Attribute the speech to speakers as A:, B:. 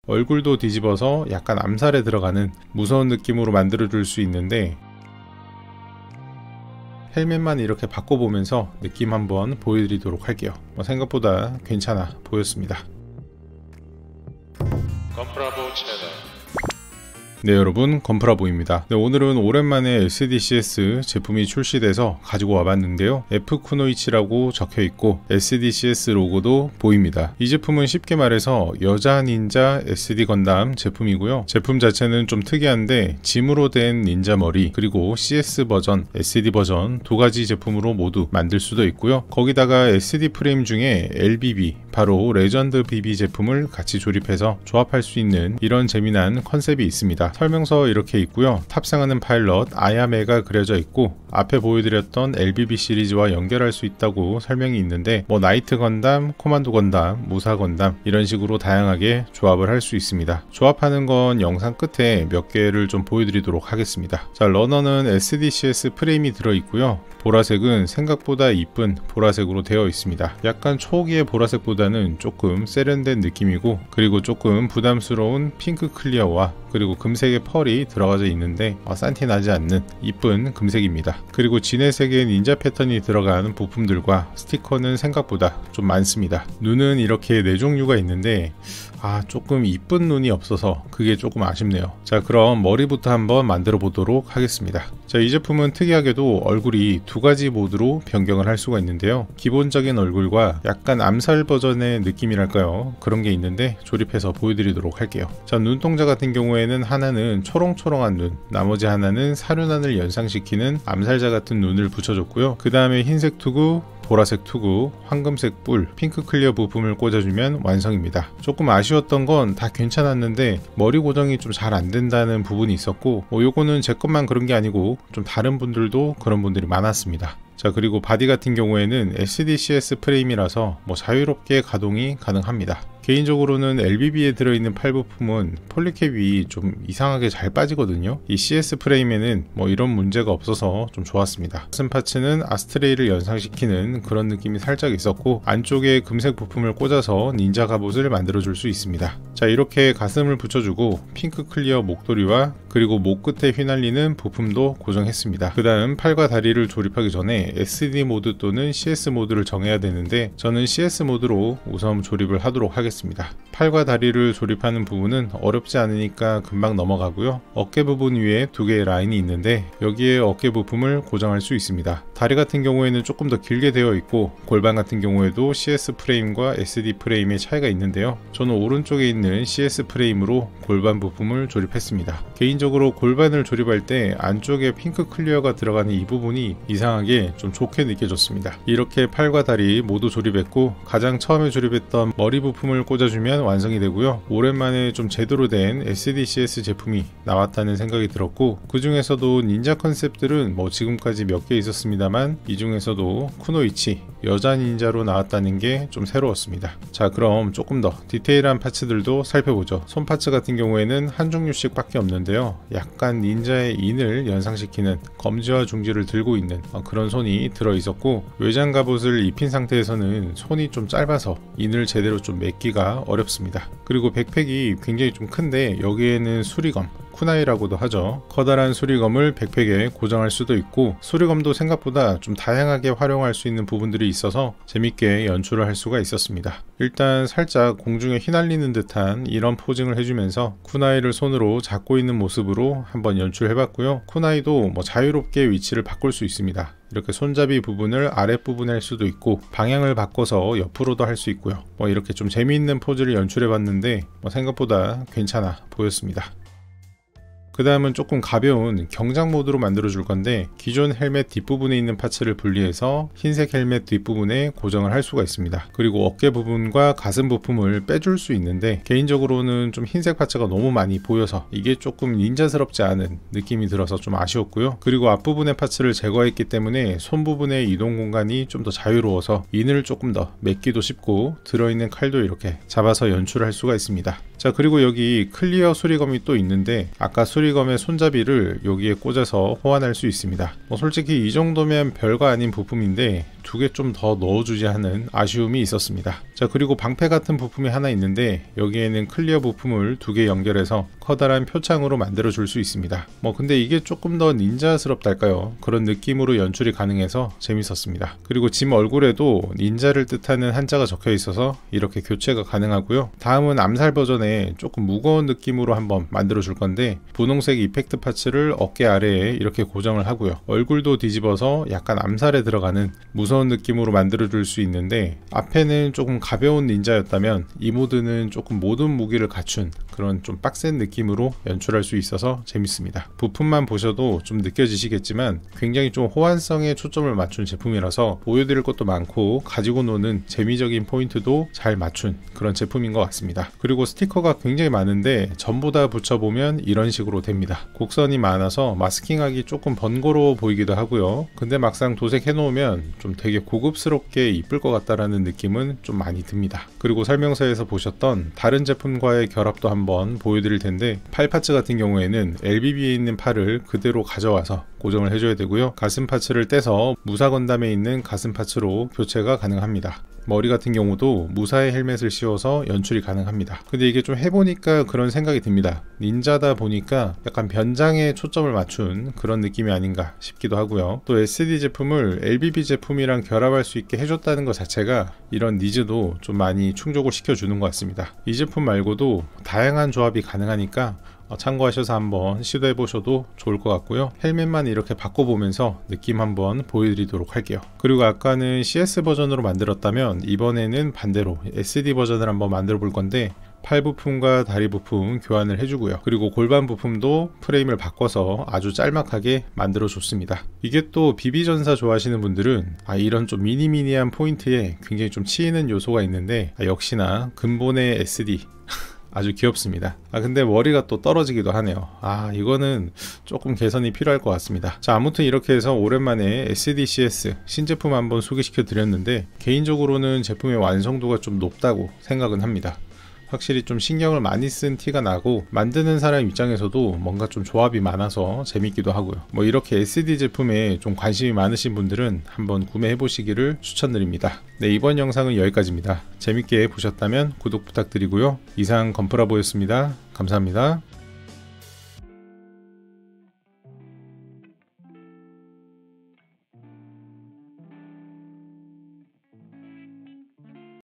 A: 얼굴도 뒤집어서 약간 암살에 들어가는 무서운 느낌으로 만들어 줄 수 있는데, 헬멧만 이렇게 바꿔보면서 느낌 한번 보여드리도록 할게요. 생각보다 괜찮아 보였습니다. 건프라보 채널. 네, 여러분, 건프라보입니다. 네, 오늘은 오랜만에 SDCS 제품이 출시돼서 가지고 와봤는데요. F쿠노이치라고 적혀있고 SDCS 로고도 보입니다. 이 제품은 쉽게 말해서 여자 닌자 SD 건담 제품이고요. 제품 자체는 좀 특이한데 짐으로 된 닌자 머리, 그리고 CS 버전, SD 버전 두 가지 제품으로 모두 만들 수도 있고요. 거기다가 SD 프레임 중에 LBB, 바로 레전드 BB 제품을 같이 조립해서 조합할 수 있는 이런 재미난 컨셉이 있습니다. 설명서 이렇게 있고요. 탑승하는 파일럿 아야메가 그려져 있고, 앞에 보여드렸던 LBB 시리즈와 연결할 수 있다고 설명이 있는데, 나이트 건담, 코만도 건담, 무사 건담 이런 식으로 다양하게 조합을 할 수 있습니다. 조합하는 건 영상 끝에 몇 개를 좀 보여드리도록 하겠습니다. 자, 러너는 SDCS 프레임이 들어있고요. 보라색은 생각보다 이쁜 보라색으로 되어 있습니다. 약간 초기의 보라색보다는 조금 세련된 느낌이고, 그리고 조금 부담스러운 핑크 클리어와 그리고 금색의 펄이 들어가져 있는데 싼티 나지 않는 이쁜 금색입니다. 그리고 진해색의 닌자 패턴이 들어간 부품들과 스티커는 생각보다 좀 많습니다. 눈은 이렇게 4종류가 있는데 조금 이쁜 눈이 없어서 그게 조금 아쉽네요. 자, 그럼 머리부터 한번 만들어 보도록 하겠습니다. 자, 이 제품은 특이하게도 얼굴이 두 가지 모드로 변경을 할 수가 있는데요. 기본적인 얼굴과 약간 암살 버전의 느낌이랄까요, 그런 게 있는데 조립해서 보여드리도록 할게요. 자, 눈동자 같은 경우에는 하나는 초롱초롱한 눈, 나머지 하나는 사륜안을 연상시키는 암살자 같은 눈을 붙여줬고요. 그 다음에 흰색 투구, 보라색 투구, 황금색 뿔, 핑크 클리어 부품을 꽂아주면 완성입니다. 조금 아쉬웠던 건 다 괜찮았는데 머리 고정이 좀 잘 안 된다는 부분이 있었고, 요거는 제 것만 그런 게 아니고 좀 다른 분들도 그런 분들이 많았습니다. 자, 그리고 바디 같은 경우에는 SDCS 프레임이라서 자유롭게 가동이 가능합니다. 개인적으로는 LBB에 들어있는 팔 부품은 폴리캡이 좀 이상하게 잘 빠지거든요. 이 CS 프레임에는 이런 문제가 없어서 좀 좋았습니다. 가슴 파츠는 아스트레이를 연상시키는 그런 느낌이 살짝 있었고, 안쪽에 금색 부품을 꽂아서 닌자 갑옷을 만들어 줄 수 있습니다. 자, 이렇게 가슴을 붙여주고 핑크 클리어 목도리와 그리고 목 끝에 휘날리는 부품도 고정했습니다. 그 다음 팔과 다리를 조립하기 전에 SD 모드 또는 CS 모드를 정해야 되는데, 저는 CS 모드로 우선 조립을 하도록 하겠습니다. 팔과 다리를 조립하는 부분은 어렵지 않으니까 금방 넘어가고요. 어깨 부분 위에 두 개의 라인이 있는데 여기에 어깨 부품을 고정할 수 있습니다. 다리 같은 경우에는 조금 더 길게 되어 있고, 골반 같은 경우에도 CS 프레임과 SD 프레임의 차이가 있는데요. 저는 오른쪽에 있는 CS 프레임으로 골반 부품을 조립했습니다. 개인적으로 골반을 조립할 때 안쪽에 핑크 클리어가 들어가는 이 부분이 이상하게 좀 좋게 느껴졌습니다. 이렇게 팔과 다리 모두 조립했고, 가장 처음에 조립했던 머리 부품을 꽂아주면 완성이 되고요. 오랜만에 좀 제대로 된 SDCS 제품이 나왔다는 생각이 들었고, 그 중에서도 닌자 컨셉들은 지금까지 몇 개 있었습니다만, 이 중에서도 쿠노이치 여자 닌자로 나왔다는 게 좀 새로웠습니다. 자, 그럼 조금 더 디테일한 파츠들도 살펴보죠. 손 파츠 같은 경우에는 한 종류씩 밖에 없는데요. 약간 닌자의 인을 연상시키는 검지와 중지를 들고 있는 그런 손이 들어있었고, 외장 갑옷을 입힌 상태에서는 손이 좀 짧아서 인을 제대로 좀 맺기가 어렵습니다. 그리고 백팩이 굉장히 좀 큰데 여기에는 수리검, 쿠나이라고도 하죠. 커다란 수리검을 백팩에 고정할 수도 있고, 수리검도 생각보다 좀 다양하게 활용할 수 있는 부분들이 있어서 재밌게 연출을 할 수가 있었습니다. 일단 살짝 공중에 휘날리는 듯한 이런 포징을 해주면서 쿠나이를 손으로 잡고 있는 모습으로 한번 연출해봤고요. 쿠나이도 자유롭게 위치를 바꿀 수 있습니다. 이렇게 손잡이 부분을 아랫부분에 할 수도 있고, 방향을 바꿔서 옆으로도 할 수 있고요. 이렇게 좀 재미있는 포즈를 연출해봤는데 생각보다 괜찮아 보였습니다. 그 다음은 조금 가벼운 경장 모드로 만들어 줄 건데, 기존 헬멧 뒷부분에 있는 파츠를 분리해서 흰색 헬멧 뒷부분에 고정을 할 수가 있습니다. 그리고 어깨 부분과 가슴 부품을 빼줄 수 있는데, 개인적으로는 좀 흰색 파츠가 너무 많이 보여서 이게 조금 닌자스럽지 않은 느낌이 들어서 좀 아쉬웠고요. 그리고 앞부분의 파츠를 제거했기 때문에 손 부분의 이동 공간이 좀 더 자유로워서 인을 조금 더 맺기도 쉽고, 들어있는 칼도 이렇게 잡아서 연출할 수가 있습니다. 자, 그리고 여기 클리어 수리검이 또 있는데, 아까 수리 USB-검의 손잡이를 여기에 꽂아서 호환할 수 있습니다. 솔직히 이 정도면 별거 아닌 부품인데 두 개 좀 더 넣어주지 하는 아쉬움이 있었습니다. 자, 그리고 방패 같은 부품이 하나 있는데 여기에는 클리어 부품을 두 개 연결해서 커다란 표창으로 만들어 줄 수 있습니다. 근데 이게 조금 더 닌자스럽달까요? 그런 느낌으로 연출이 가능해서 재밌었습니다. 그리고 짐 얼굴에도 닌자를 뜻하는 한자가 적혀 있어서 이렇게 교체가 가능하고요. 다음은 암살 버전에 조금 무거운 느낌으로 한번 만들어 줄 건데 분홍색 이펙트 파츠를 어깨 아래에 이렇게 고정을 하고요. 얼굴도 뒤집어서 약간 암살에 들어가는 무서운 느낌으로 만들어 줄 수 있는데 앞에는 조금 가벼운 닌자였다면 이 모드는 조금 모든 무기를 갖춘 그런 좀 빡센 느낌으로 연출할 수 있어서 재밌습니다. 부품만 보셔도 좀 느껴지시겠지만 굉장히 좀 호환성에 초점을 맞춘 제품이라서 보여드릴 것도 많고 가지고 노는 재미적인 포인트도 잘 맞춘 그런 제품인 것 같습니다. 그리고 스티커가 굉장히 많은데 전부 다 붙여보면 이런 식으로 됩니다. 곡선이 많아서 마스킹하기 조금 번거로워 보이기도 하고요. 근데 막상 도색해 놓으면 좀 되게 고급스럽게 이쁠 것 같다라는 느낌은 좀 많이 듭니다. 그리고 설명서에서 보셨던 다른 제품과의 결합도 한번 보여드릴 텐데 팔 파츠 같은 경우에는 LBB에 있는 팔을 그대로 가져와서 고정을 해줘야 되고요. 가슴 파츠를 떼서 무사 건담에 있는 가슴 파츠로 교체가 가능합니다. 머리 같은 경우도 무사의 헬멧을 씌워서 연출이 가능합니다. 근데 이게 좀 해보니까 그런 생각이 듭니다. 닌자다 보니까 약간 변장에 초점을 맞춘 그런 느낌이 아닌가 싶기도 하고요. 또 SD 제품을 LBB 제품이랑 결합할 수 있게 해줬다는 것 자체가 이런 니즈도 좀 많이 충족을 시켜주는 것 같습니다. 이 제품 말고도 다양한 조합이 가능하니까 참고하셔서 한번 시도해 보셔도 좋을 것 같고요. 헬멧만 이렇게 바꿔보면서 느낌 한번 보여드리도록 할게요. 그리고 아까는 CS 버전으로 만들었다면 이번에는 반대로 SD 버전을 한번 만들어 볼 건데 팔 부품과 다리 부품 교환을 해주고요. 그리고 골반 부품도 프레임을 바꿔서 아주 짤막하게 만들어 줬습니다. 이게 또 비비전사 좋아하시는 분들은 이런 좀 미니미니한 포인트에 굉장히 좀 치이는 요소가 있는데 역시나 근본의 SD 아주 귀엽습니다. 근데 머리가 또 떨어지기도 하네요. 이거는 조금 개선이 필요할 것 같습니다. 자, 아무튼 이렇게 해서 오랜만에 SDCS 신제품 한번 소개시켜 드렸는데 개인적으로는 제품의 완성도가 좀 높다고 생각은 합니다. 확실히 좀 신경을 많이 쓴 티가 나고 만드는 사람 입장에서도 뭔가 좀 조합이 많아서 재밌기도 하고요. 이렇게 SD 제품에 좀 관심이 많으신 분들은 한번 구매해 보시기를 추천드립니다. 네, 이번 영상은 여기까지입니다. 재밌게 보셨다면 구독 부탁드리고요. 이상 건프라보였습니다. 감사합니다.